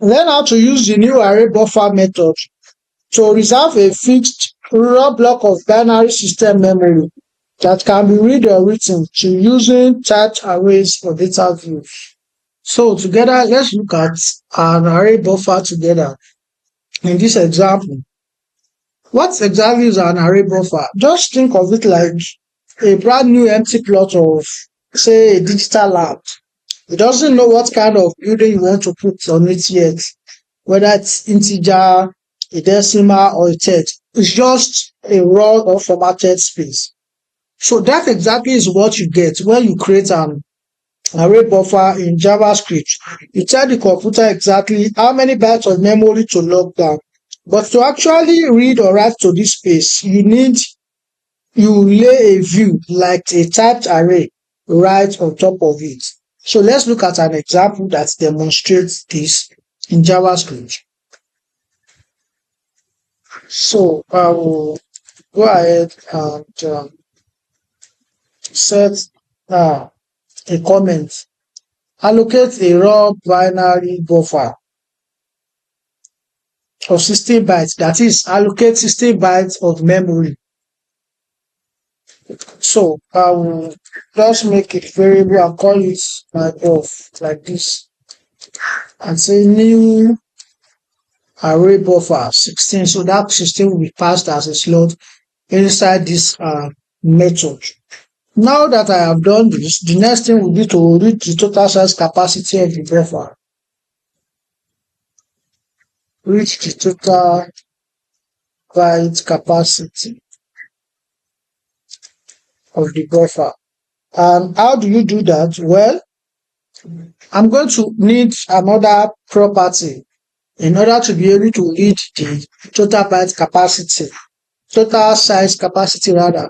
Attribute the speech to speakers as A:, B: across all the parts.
A: Learn how to use the new ArrayBuffer method to reserve a fixed raw block of binary system memory that can be read or written to using typed arrays for data view. So together, let's look at an ArrayBuffer together in this example. What exactly is an ArrayBuffer? Just think of it like a brand new empty plot of, say, a digital lamp. It doesn't know what kind of building you want to put on it yet, whether it's integer, a decimal, or a text. It's just a raw or formatted space. So that exactly is what you get when you create an array buffer in JavaScript. You tell the computer exactly how many bytes of memory to lock down. But to actually read or write to this space, you lay a view like a typed array right on top of it. So let's look at an example that demonstrates this in JavaScript. So I will go ahead and set a comment. Allocate a raw binary buffer of 16 bytes. That is, allocate 16 bytes of memory. So I will just make it variable and call it my buff like this, and say new array buffer 16. So that 16 will be passed as a slot inside this method. Now that I have done this, the next thing will be to read the total size capacity of the buffer. Reach the total byte capacity of the buffer. And how do you do that? Well, I'm going to need another property in order to be able to read the total byte capacity, total size capacity rather,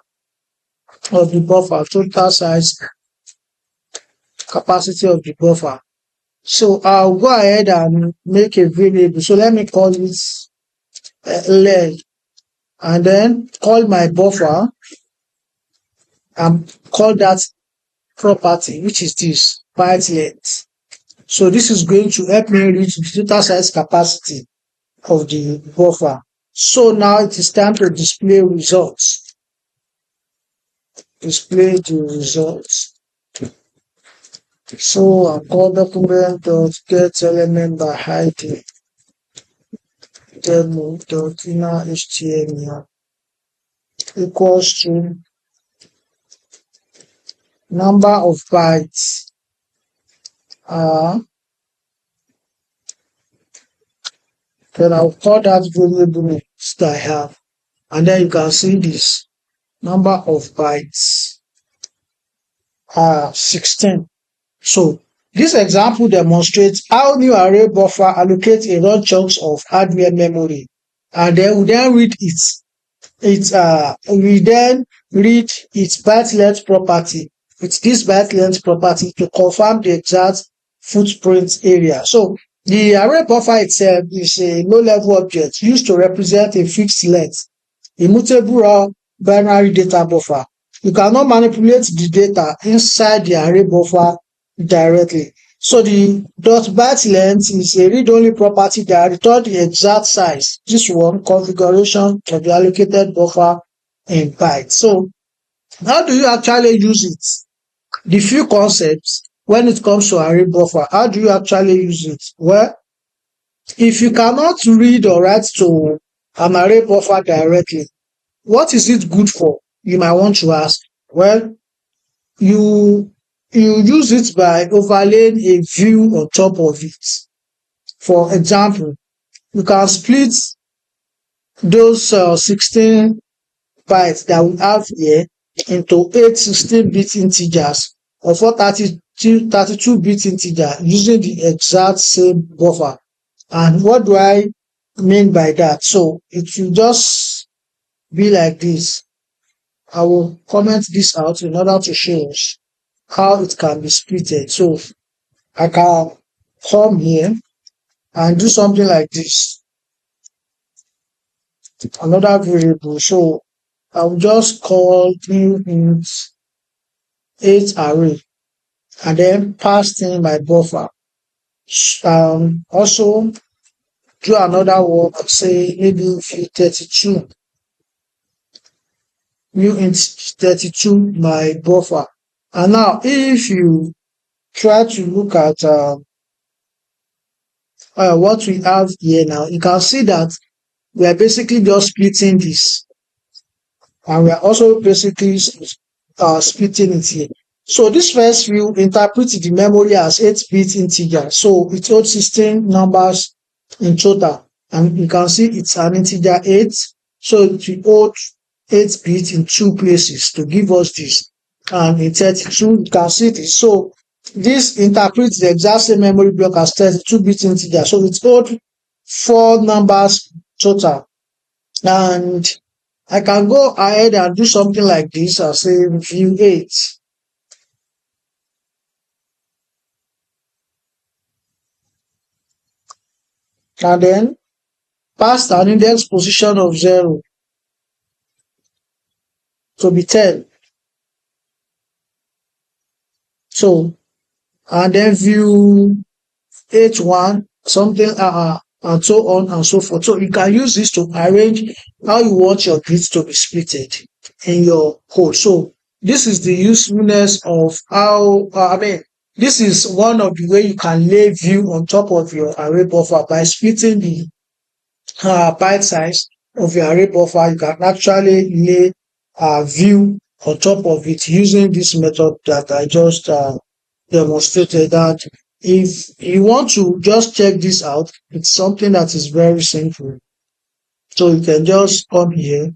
A: of the buffer, total size capacity of the buffer. So I'll go ahead and make a variable. So let me call it leg, and then call my buffer and call that property, which is this byte length. So this is going to help me reach the total size capacity of the buffer. So now it is time to display results. Display the results. So I'll call document.getElement by ID demo.innerHTML equals to number of bytes then I'll call that variable that I have, and then you can see this number of bytes 16. So this example demonstrates how new array buffer allocates a raw chunks of hardware memory, and then we then read we then read its byte length property with this byte length property to confirm the exact footprint area. So the array buffer itself is a low-level object used to represent a fixed length, immutable raw binary data buffer. You cannot manipulate the data inside the array buffer directly. So the .byte length is a read-only property that returns the exact size. This one, configuration of the allocated buffer in bytes. So how do you actually use it? The few concepts when it comes to array buffer, how do you actually use it? Well, if you cannot read or write to an array buffer directly, what is it good for? You might want to ask. Well, you use it by overlaying a view on top of it. For example, you can split those 16 bytes that we have here into 8 16-bit integers or 4 32-bit integer using the exact same buffer. And what do I mean by that? So it will just be like this. I will comment this out in order to show us how it can be splitted. So I can come here and do something like this. Another variable. So I will just call new int 8 array and then pass in my buffer. Also do another work, say maybe view 32, new int 32 my buffer. And now if you try to look at what we have here now, you can see that we are basically just splitting this, and we are also basically splitting it here. So this first view interprets the memory as 8-bit integer. So it holds 16 numbers in total. And you can see it's an integer 8. So it will hold 8-bit in two places to give us this. And in 32, you can see this. So this interprets the exact same memory block as 32-bit integer. So it holds 4 numbers total. And I can go ahead and do something like this. I'll say view 8. And then pass an index position of 0 to be 10. So, and then view H1, something, and so on and so forth. So you can use this to arrange how you want your grids to be splitted in your code. So this is the usefulness of how, this is one of the way you can lay view on top of your array buffer by splitting the byte size of your array buffer. You can actually lay a view on top of it using this method that I just demonstrated. That if you want to just check this out, it's something that is very simple. So you can just come here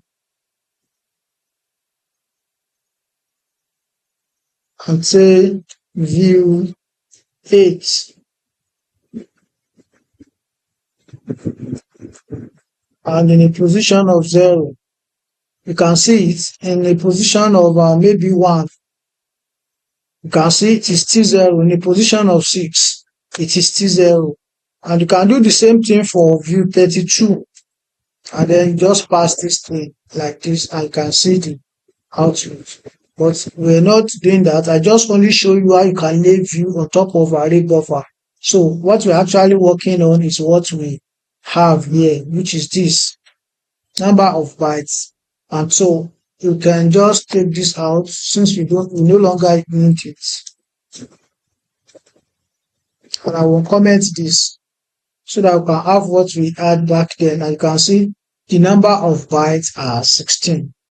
A: and say view 8. And in a position of 0, you can see it in a position of maybe 1. You can see it is still 0. In a position of 6, it is still 0. And you can do the same thing for view 32. And then just pass this thing like this, and you can see the output. But we're not doing that. I just only show you how you can lay view on top of array buffer. So what we're actually working on is what we have here, which is this number of bytes. And so you can just take this out since we no longer need it. And I will comment this so that we can have what we had back then. And you can see the number of bytes are 16.